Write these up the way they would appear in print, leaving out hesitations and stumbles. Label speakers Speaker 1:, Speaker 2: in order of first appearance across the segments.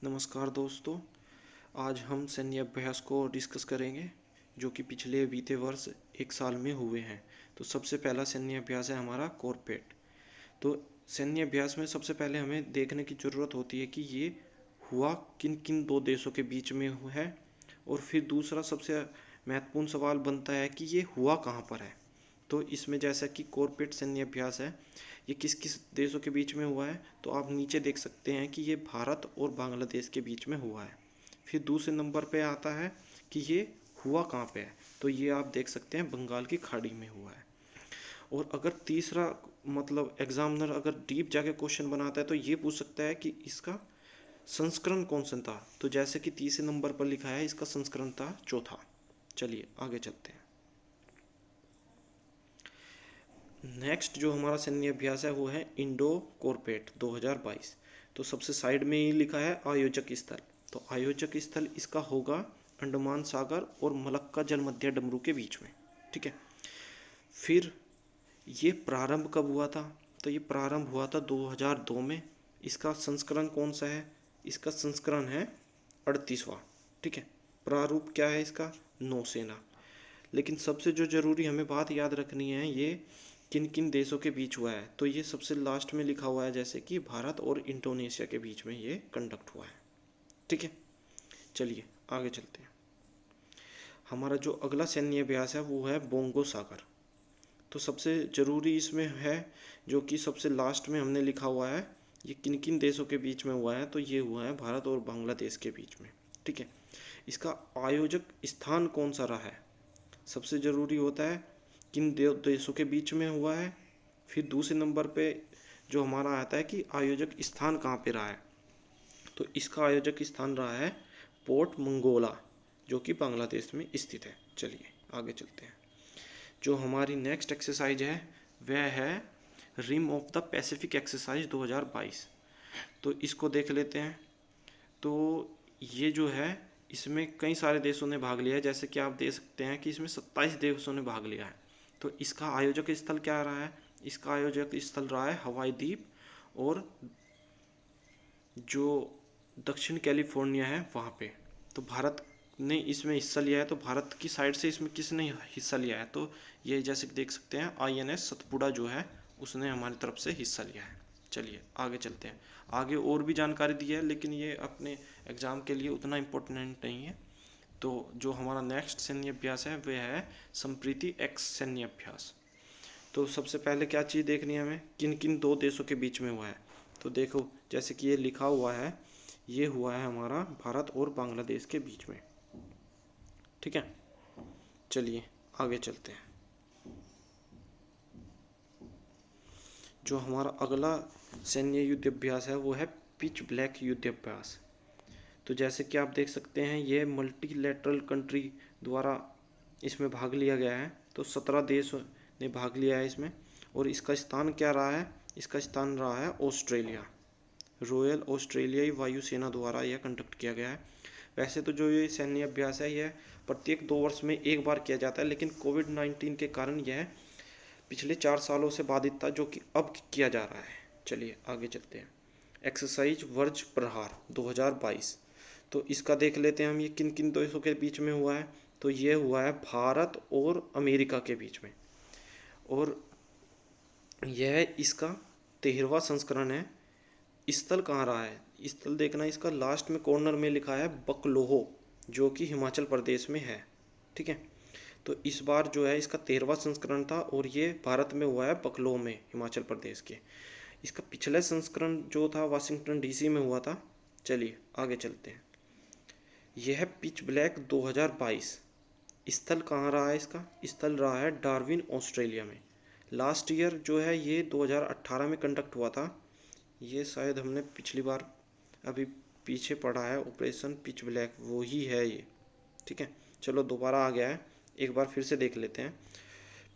Speaker 1: नमस्कार दोस्तों। आज हम सैन्य अभ्यास को डिस्कस करेंगे जो कि पिछले बीते वर्ष एक साल में हुए हैं। तो सबसे पहला सैन्य अभ्यास है हमारा कोरपेट। तो सैन्य अभ्यास में सबसे पहले हमें देखने की ज़रूरत होती है कि ये हुआ किन किन दो देशों के बीच में है, और फिर दूसरा सबसे महत्वपूर्ण सवाल बनता है कि ये हुआ कहाँ पर है। तो इसमें जैसा कि कोरपेट सैन्य अभ्यास है, ये किस किस देशों के बीच में हुआ है, तो आप नीचे देख सकते हैं कि ये भारत और बांग्लादेश के बीच में हुआ है। फिर दूसरे नंबर पे आता है कि ये हुआ कहाँ पे है, तो ये आप देख सकते हैं बंगाल की खाड़ी में हुआ है। और अगर तीसरा मतलब एग्जामिनर अगर डीप जाके क्वेश्चन बनाता है तो ये पूछ सकता है कि इसका संस्करण कौन सा था। तो जैसे कि तीसरे नंबर पर लिखा है इसका संस्करण था चौथा। चलिए आगे चलते हैं। नेक्स्ट जो हमारा सैन्य अभ्यास है वो है इंडो कोरपेट 2022। तो सबसे साइड में ही लिखा है आयोजक स्थल। तो आयोजक स्थल इसका होगा अंडमान सागर और मलक्का जलमध्य डमरू के बीच में। ठीक है। फिर ये प्रारंभ कब हुआ था, तो ये प्रारंभ हुआ था 2002 में। इसका संस्करण कौन सा है, इसका संस्करण है 38वां। ठीक है। प्रारूप क्या है इसका, नौसेना। लेकिन सबसे जो ज़रूरी हमें बात याद रखनी है, ये किन किन देशों के बीच हुआ है, तो ये सबसे लास्ट में लिखा हुआ है जैसे कि भारत और इंडोनेशिया के बीच में ये कंडक्ट हुआ है। ठीक है। चलिए आगे चलते हैं। हमारा जो अगला सैन्य अभ्यास है वो है बोंगो सागर। तो सबसे ज़रूरी इसमें है जो कि सबसे लास्ट में हमने लिखा हुआ है, ये किन किन देशों के बीच में हुआ है, तो ये हुआ है भारत और बांग्लादेश के बीच में। ठीक है। इसका आयोजक स्थान कौन सा रहा है, सबसे ज़रूरी होता है किन देशों के बीच में हुआ है। फिर दूसरे नंबर पे जो हमारा आता है कि आयोजक स्थान कहाँ पे रहा है, तो इसका आयोजक स्थान रहा है पोर्ट मंगोला जो कि बांग्लादेश में स्थित है। चलिए आगे चलते हैं। जो हमारी नेक्स्ट एक्सरसाइज है वह है rim of the Pacific exercise 2022। तो इसको देख लेते हैं। तो ये जो है इसमें कई सारे देशों ने भाग लिया है, जैसे कि आप देख सकते हैं कि इसमें 27 देशों ने भाग लिया है। तो इसका आयोजक स्थल क्या रहा है, इसका आयोजक स्थल रहा है हवाई द्वीप और जो दक्षिण कैलिफोर्निया है वहाँ पे। तो भारत ने इसमें हिस्सा लिया है। तो भारत की साइड से इसमें किसने हिस्सा लिया है, तो ये जैसे देख सकते हैं INS सतपुड़ा जो है उसने हमारी तरफ से हिस्सा लिया है। चलिए आगे चलते हैं। आगे और भी जानकारी दी है लेकिन ये अपने एग्ज़ाम के लिए उतना इम्पोर्टेंट नहीं है। तो जो हमारा नेक्स्ट सैन्य अभ्यास है वह है संप्रीति एक्स सैन्य अभ्यास। तो सबसे पहले क्या चीज़ देखनी है हमें, किन किन दो देशों के बीच में हुआ है। तो देखो जैसे कि ये लिखा हुआ है, ये हुआ है हमारा भारत और बांग्लादेश के बीच में। ठीक है। चलिए आगे चलते हैं। जो हमारा अगला सैन्य युद्ध अभ्यास है वो है पिच ब्लैक युद्ध अभ्यास। तो जैसे कि आप देख सकते हैं ये मल्टीलैटरल कंट्री द्वारा इसमें भाग लिया गया है। तो 17 देश ने भाग लिया है इसमें। और इसका स्थान क्या रहा है, इसका स्थान रहा है ऑस्ट्रेलिया। रॉयल ऑस्ट्रेलियाई वायुसेना द्वारा यह कंडक्ट किया गया है। वैसे तो जो ये सैन्य अभ्यास है यह प्रत्येक 2 वर्ष में एक बार किया जाता है, लेकिन कोविड-19 के कारण यह पिछले 4 सालों से बाधित था जो कि अब किया जा रहा है। चलिए आगे चलते हैं। एक्सरसाइज वर्ज प्रहार 2022। तो इसका देख लेते हैं हम, ये किन किन देशों के बीच में हुआ है। तो ये हुआ है भारत और अमेरिका के बीच में। और यह इसका 13वां संस्करण है। स्थल कहाँ रहा है, स्थल देखना, इसका लास्ट में कॉर्नर में लिखा है बकलोहो जो कि हिमाचल प्रदेश में है। ठीक है। तो इस बार जो है इसका 13वां संस्करण था और ये भारत में हुआ है बकलोह में, हिमाचल प्रदेश के। इसका पिछला संस्करण जो था वाशिंगटन DC में हुआ था। चलिए आगे चलते हैं। यह पिच ब्लैक 2022। स्थल कहाँ रहा है, इसका स्थल रहा है डार्विन ऑस्ट्रेलिया में। लास्ट ईयर जो है ये 2018 में कंडक्ट हुआ था। ये शायद हमने पिछली बार अभी पीछे पढ़ा है, ऑपरेशन पिच ब्लैक वो ही है ये। ठीक है। चलो दोबारा आ गया है, एक बार फिर से देख लेते हैं।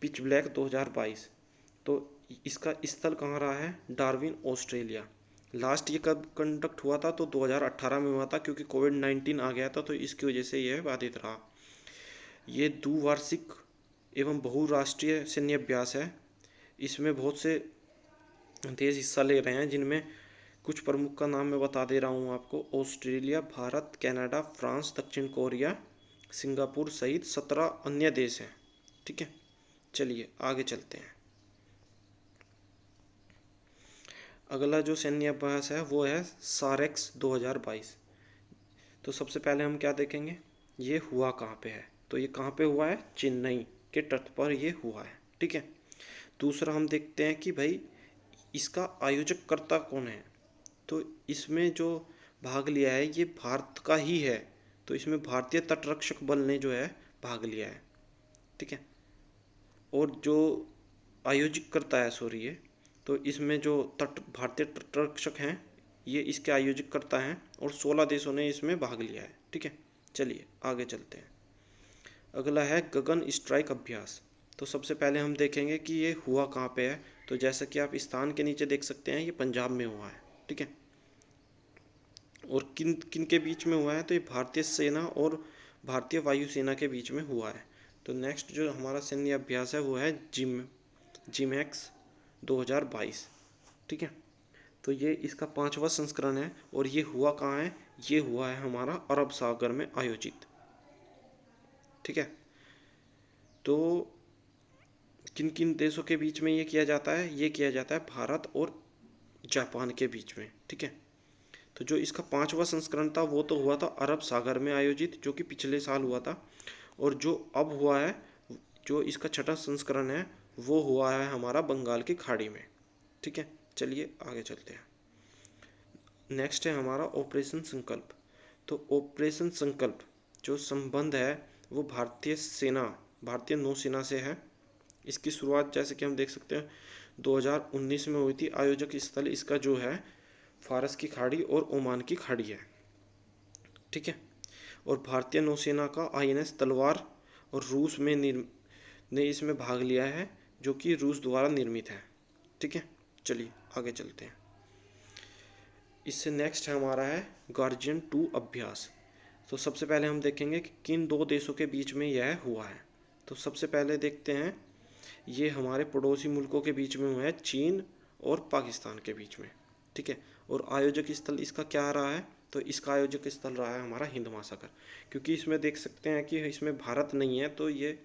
Speaker 1: Pitch black 2022। तो इसका स्थल कहाँ रहा है, डार्विन ऑस्ट्रेलिया। लास्ट ये कब कंडक्ट हुआ था, तो 2018 में हुआ था, क्योंकि कोविड-19 आ गया था तो इसकी वजह से यह बाधित रहा। ये द्विवार्षिक एवं बहुराष्ट्रीय सैन्य अभ्यास है। इसमें बहुत से देश हिस्सा ले रहे हैं जिनमें कुछ प्रमुख का नाम मैं बता दे रहा हूँ आपको। ऑस्ट्रेलिया, भारत, कनाडा, फ्रांस, दक्षिण कोरिया, सिंगापुर सहित 17 अन्य देश हैं। ठीक है, चलिए आगे चलते हैं। अगला जो सैन्य अभ्यास है वो है सारेक्स 2022। तो सबसे पहले हम क्या देखेंगे, ये हुआ कहाँ पे है। तो ये कहाँ पे हुआ है, चेन्नई के तट पर ये हुआ है। ठीक है, दूसरा हम देखते हैं कि भाई इसका आयोजक कर्ता कौन है। तो इसमें जो भाग लिया है ये भारत का ही है। तो इसमें भारतीय तटरक्षक बल ने जो है भाग लिया है। ठीक है, और जो आयोजित करता है, सॉरी, ये तो इसमें जो भारतीय तटरक्षक हैं ये इसके आयोजित करता हैं और 16 देशों ने इसमें भाग लिया है। ठीक है, चलिए आगे चलते हैं। अगला है गगन स्ट्राइक अभ्यास। तो सबसे पहले हम देखेंगे कि ये हुआ कहाँ पे है। तो जैसा कि आप स्थान के नीचे देख सकते हैं ये पंजाब में हुआ है। ठीक है, और किन किन के बीच में हुआ है, तो ये भारतीय सेना और भारतीय वायुसेना के बीच में हुआ है। तो नेक्स्ट जो हमारा सैन्य अभ्यास है वो है जिमैक्स 2022। ठीक है, तो ये इसका 5वां संस्करण है और ये हुआ कहाँ है, ये हुआ है हमारा अरब सागर में आयोजित। ठीक है, तो किन किन देशों के बीच में ये किया जाता है, ये किया जाता है भारत और जापान के बीच में। ठीक है, तो जो इसका 5वां संस्करण था वो तो हुआ था अरब सागर में आयोजित, जो कि पिछले साल हुआ था। और जो अब हुआ है, जो इसका 6वां संस्करण है वो हुआ है हमारा बंगाल की खाड़ी में। ठीक है, चलिए आगे चलते हैं। नेक्स्ट है हमारा ऑपरेशन संकल्प। तो ऑपरेशन संकल्प जो संबंध है वो भारतीय सेना, भारतीय नौसेना से है। इसकी शुरुआत जैसे कि हम देख सकते हैं 2019 में हुई थी। आयोजक स्थल इसका जो है फारस की खाड़ी और ओमान की खाड़ी है। ठीक है, और भारतीय नौसेना का INS तलवार और रूस में ने इसमें भाग लिया है, जो कि रूस द्वारा निर्मित है। ठीक है, चलिए आगे चलते हैं। इससे नेक्स्ट है हमारा है गार्जियन 2 अभ्यास। तो सबसे पहले हम देखेंगे कि किन 2 देशों के बीच में यह हुआ है। तो सबसे पहले देखते हैं, ये हमारे पड़ोसी मुल्कों के बीच में हुआ है, चीन और पाकिस्तान के बीच में। ठीक है, और आयोजक स्थल इसका क्या रहा है, तो इसका आयोजक स्थल रहा है हमारा हिंद महासागर। क्योंकि इसमें देख सकते हैं कि इसमें भारत नहीं है तो ये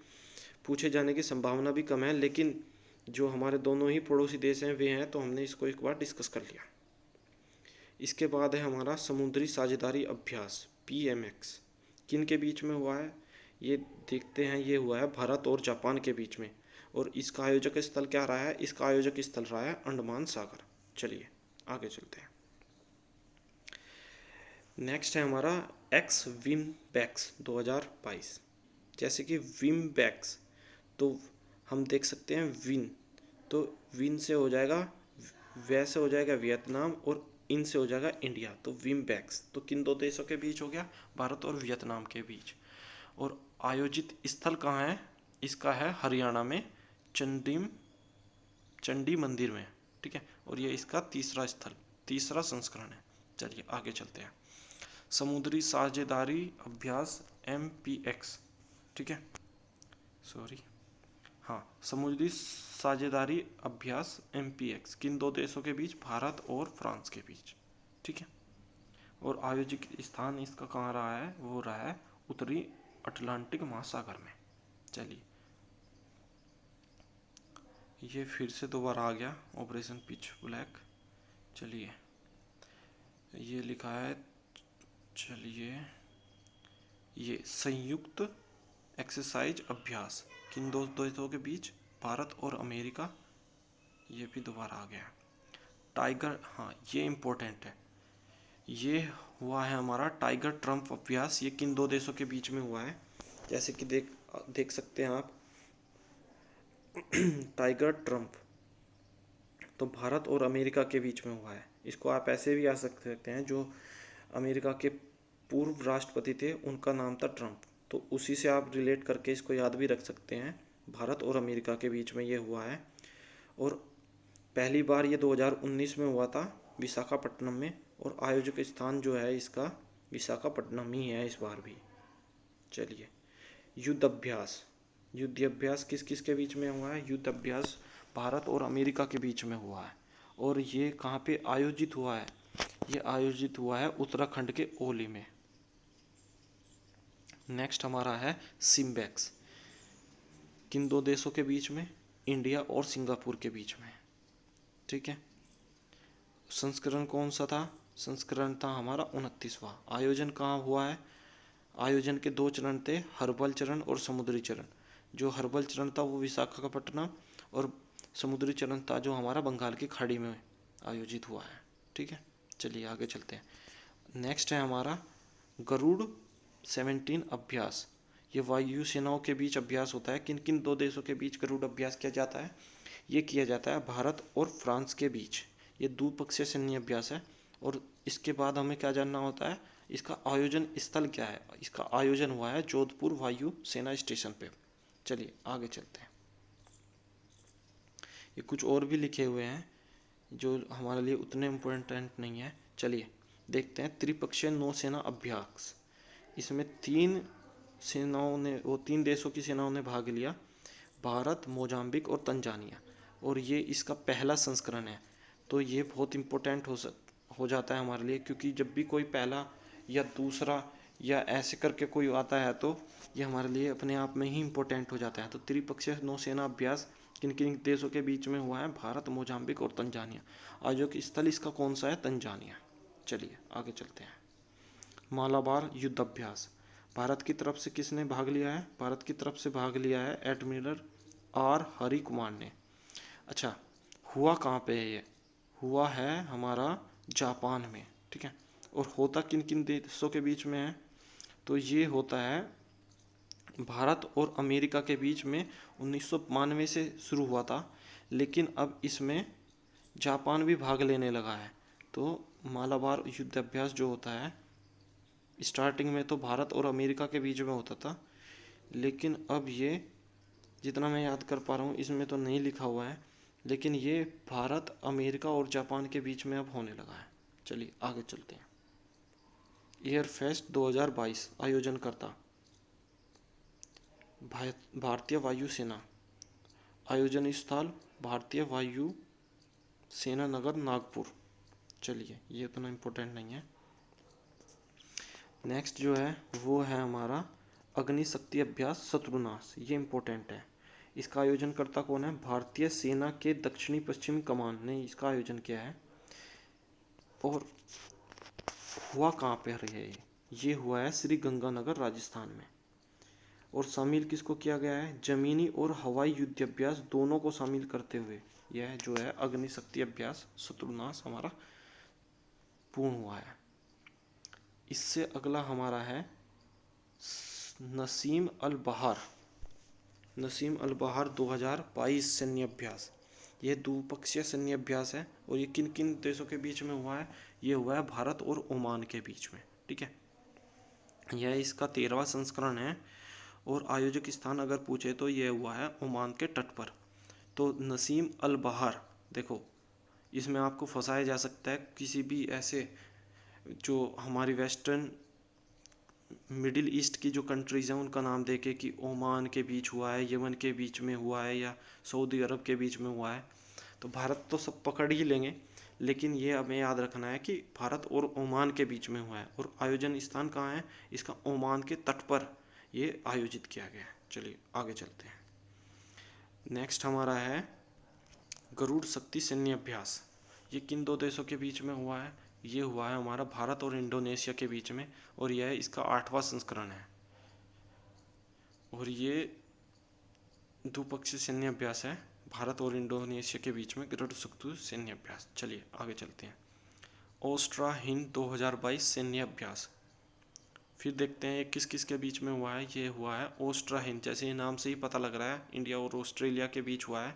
Speaker 1: पूछे जाने की संभावना भी कम है, लेकिन जो हमारे दोनों ही पड़ोसी देश हैं वे हैं, तो हमने इसको एक बार डिस्कस कर लिया। इसके बाद है हमारा समुद्री साझेदारी अभ्यास PMX। किन के बीच में हुआ है, ये देखते हैं। ये हुआ है भारत और जापान के बीच में, और इसका आयोजक स्थल क्या रहा है, इसका आयोजक स्थल रहा है अंडमान सागर। चलिए आगे चलते हैं। नेक्स्ट है हमारा एक्स विम बैक्स 2022। जैसे कि विम बैक्स, तो हम देख सकते हैं विन, तो विन से हो जाएगा, वै से हो जाएगा वियतनाम और इन से हो जाएगा इंडिया। तो विम बैक्स तो किन 2 देशों के बीच हो गया, भारत और वियतनाम के बीच। और आयोजित स्थल कहाँ है, इसका है हरियाणा में चंडी मंदिर में। ठीक है, और ये इसका तीसरा संस्करण है। चलिए आगे चलते हैं। समुद्री साझेदारी अभ्यास MPX। ठीक है, सॉरी, हाँ, समुद्री साझेदारी अभ्यास MPX किन 2 देशों के बीच, भारत और फ्रांस के बीच। ठीक है, और आयोजित स्थान इसका कहाँ रहा है, वो रहा है उत्तरी अटलांटिक महासागर में। चलिए, ये फिर से दोबारा आ गया ऑपरेशन पिच ब्लैक। चलिए, ये लिखा है, चलिए, ये संयुक्त एक्सरसाइज अभ्यास किन 2 देशों के बीच, भारत और अमेरिका। ये भी दोबारा आ गया। टाइगर, हाँ ये इम्पोर्टेंट है, ये हुआ है हमारा टाइगर ट्रम्प अभ्यास। ये किन 2 देशों के बीच में हुआ है, जैसे कि देख सकते हैं आप टाइगर ट्रम्प, तो भारत और अमेरिका के बीच में हुआ है। इसको आप ऐसे भी आ सकते हैं, जो अमेरिका के पूर्व राष्ट्रपति थे उनका नाम था ट्रम्प, तो उसी से आप रिलेट करके इसको याद भी रख सकते हैं। भारत और अमेरिका के बीच में ये हुआ है, और पहली बार ये 2019 में हुआ था विशाखापट्टनम में, और आयोजक स्थान जो है इसका विशाखापट्टनम ही है इस बार भी। चलिए, युद्ध अभ्यास किस किस के बीच में हुआ है, युद्ध अभ्यास भारत और अमेरिका के बीच में हुआ है। और ये कहाँ पे आयोजित हुआ है, ये आयोजित हुआ है उत्तराखंड के ओली में। नेक्स्ट हमारा है सिम्बेक्स, किन दो देशों के बीच में? इंडिया और सिंगापुर के बीच में। ठीक है, संस्करण कौन सा था? संस्करण था हमारा 29वां। आयोजन कहाँ हुआ है? आयोजन के 2 चरण थे, हर्बल चरण और समुद्री चरण। जो हर्बल चरण था वो विशाखापट्टनम, और समुद्री चरण था जो हमारा बंगाल की खाड़ी में आयोजित हुआ है। ठीक है, चलिए आगे चलते हैं। नेक्स्ट है हमारा गरुड़ 17 अभ्यास। ये वायु सेनाओं के बीच अभ्यास होता है। किन किन 2 देशों के बीच गरुड़ अभ्यास किया जाता है? ये किया जाता है भारत और फ्रांस के बीच। ये द्विपक्षीय सैन्य अभ्यास है। और इसके बाद हमें क्या जानना होता है? इसका आयोजन स्थल क्या है? इसका आयोजन हुआ है जोधपुर वायु सेना स्टेशन पे। चलिए आगे चलते हैं। ये कुछ और भी लिखे हुए हैं जो हमारे लिए उतने इम्पोर्टेंट नहीं है। चलिए देखते हैं त्रिपक्षीय नौसेना अभ्यास। इसमें 3 सेनाओं ने, वो 3 देशों की सेनाओं ने भाग लिया, भारत, मोजाम्बिक और तंजानिया। और ये इसका पहला संस्करण है। तो ये बहुत इम्पोर्टेंट हो जाता है हमारे लिए, क्योंकि जब भी कोई पहला या दूसरा या ऐसे करके कोई आता है तो ये हमारे लिए अपने आप में ही इम्पोर्टेंट हो जाता है। तो त्रिपक्षीय नौसेना अभ्यास किन किन देशों के बीच में हुआ है? भारत, मोजाम्बिक और तंजानिया। आयोजक स्थल इसका कौन सा है? तंजानिया। चलिए आगे चलते हैं। मालाबार युद्ध अभ्यास, भारत की तरफ से किसने भाग लिया है? भारत की तरफ से भाग लिया है एडमिरल आर हरि कुमार ने। अच्छा, हुआ कहाँ पे है? ये हुआ है हमारा जापान में। ठीक है, और होता किन किन देशों के बीच में है? तो ये होता है भारत और अमेरिका के बीच में। 1992 से शुरू हुआ था, लेकिन अब इसमें जापान भी भाग लेने लगा है। तो मालाबार युद्ध अभ्यास जो होता है, स्टार्टिंग में तो भारत और अमेरिका के बीच में होता था, लेकिन अब ये, जितना मैं याद कर पा रहा हूँ, इसमें तो नहीं लिखा हुआ है, लेकिन ये भारत, अमेरिका और जापान के बीच में अब होने लगा है। चलिए आगे चलते हैं। एयरफेस्ट 2022 आयोजनकर्ता भारतीय वायु सेना। आयोजन स्थल भारतीय वायु सेना नगर नागपुर। चलिए ये उतना इम्पोर्टेंट नहीं है। नेक्स्ट जो है वो है हमारा अग्निशक्ति अभ्यास शत्रुनाश। ये इम्पोर्टेंट है। इसका आयोजन करता कौन है? भारतीय सेना के दक्षिणी पश्चिमी कमान ने इसका आयोजन किया है। और हुआ कहाँ पर है? ये हुआ है श्री गंगानगर राजस्थान में। और शामिल किसको किया गया है? जमीनी और हवाई युद्ध अभ्यास दोनों को शामिल करते हुए यह जो है अग्निशक्ति अभ्यास शत्रुनाश हमारा पूर्ण हुआ है। इससे अगला हमारा है नसीम अल बहार। नसीम अल बहार 2022 सैन्य अभ्यास। यह द्विपक्षीय सैन्य अभ्यास है। और ये किन किन देशों के बीच में हुआ है? ये हुआ है भारत और ओमान के बीच में। ठीक है, यह इसका 13वां संस्करण है। और आयोजक स्थान अगर पूछे तो यह हुआ है ओमान के तट पर। तो नसीम अल बहार, देखो इसमें आपको फंसाया जा सकता है किसी भी ऐसे जो हमारी वेस्टर्न मिडिल ईस्ट की जो कंट्रीज़ हैं उनका नाम देके कि ओमान के बीच हुआ है, यमन के बीच में हुआ है, या सऊदी अरब के बीच में हुआ है। तो भारत तो सब पकड़ ही लेंगे, लेकिन ये हमें याद रखना है कि भारत और ओमान के बीच में हुआ है। और आयोजन स्थान कहाँ है? इसका ओमान के तट पर ये आयोजित किया गया है। चलिए आगे चलते हैं। नेक्स्ट हमारा है गरुड़ शक्ति सैन्य अभ्यास। ये किन 2 देशों के बीच में हुआ है? ये हुआ है हमारा भारत और इंडोनेशिया के बीच में। और यह इसका 8वां संस्करण है। और ये द्विपक्षीय सैन्य अभ्यास है भारत और इंडोनेशिया के बीच में, गरुड़ शक्ति सैन्य अभ्यास। चलिए आगे चलते हैं। ओस्ट्रा हिंद 2022 सैन्य अभ्यास। फिर देखते हैं ये किस किस के बीच में हुआ है। ये हुआ है ओस्ट्रा हिंद, जैसे नाम से ही पता लग रहा है इंडिया और ऑस्ट्रेलिया के बीच हुआ है।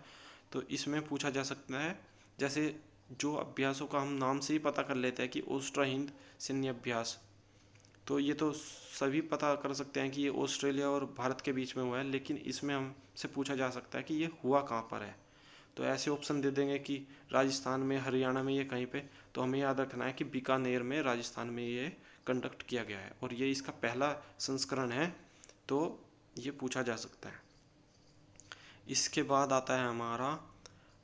Speaker 1: तो इसमें पूछा जा सकता है, जैसे जो अभ्यासों का हम नाम से ही पता कर लेते हैं कि ओस्ट्रा हिंद सैन्य अभ्यास, तो ये तो सभी पता कर सकते हैं कि ये ऑस्ट्रेलिया और भारत के बीच में हुआ है, लेकिन इसमें हमसे पूछा जा सकता है कि ये हुआ कहाँ पर है। तो ऐसे ऑप्शन दे देंगे कि राजस्थान में, हरियाणा में, ये कहीं पे। तो हमें याद रखना है कि बीकानेर में, राजस्थान में ये कंडक्ट किया गया है। और ये इसका पहला संस्करण है, तो ये पूछा जा सकता है। इसके बाद आता है हमारा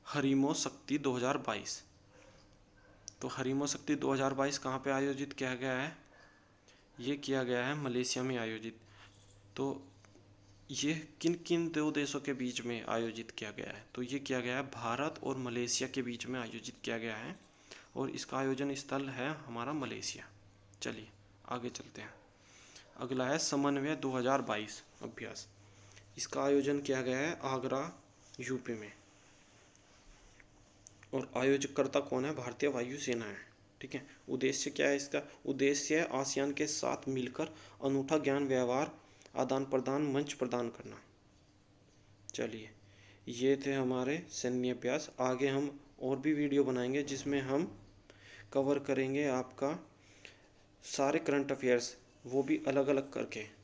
Speaker 1: हरिमो शक्ति 2022। तो हरीमो शक्ति 2022 कहाँ पे आयोजित किया गया है? ये किया गया है मलेशिया में आयोजित। तो ये किन किन दो देशों के बीच में आयोजित किया गया है? तो ये किया गया है भारत और मलेशिया के बीच में आयोजित किया गया है, और इसका आयोजन स्थल है हमारा मलेशिया। चलिए आगे चलते हैं। अगला है समन्वय 2022 अभ्यास। इसका आयोजन किया गया है आगरा, यूपी में, और आयोजकर्ता कौन है? भारतीय वायुसेना है। ठीक है। उद्देश्य क्या है इसका? उद्देश्य है आसियान के साथ मिलकर अनूठा ज्ञान व्यवहार आदान प्रदान मंच प्रदान करना। चलिए, ये थे हमारे सैन्य अभ्यास। आगे हम और भी वीडियो बनाएंगे जिसमें हम कवर करेंगे आपका सारे करंट अफेयर्स, वो भी अलग अलग करके।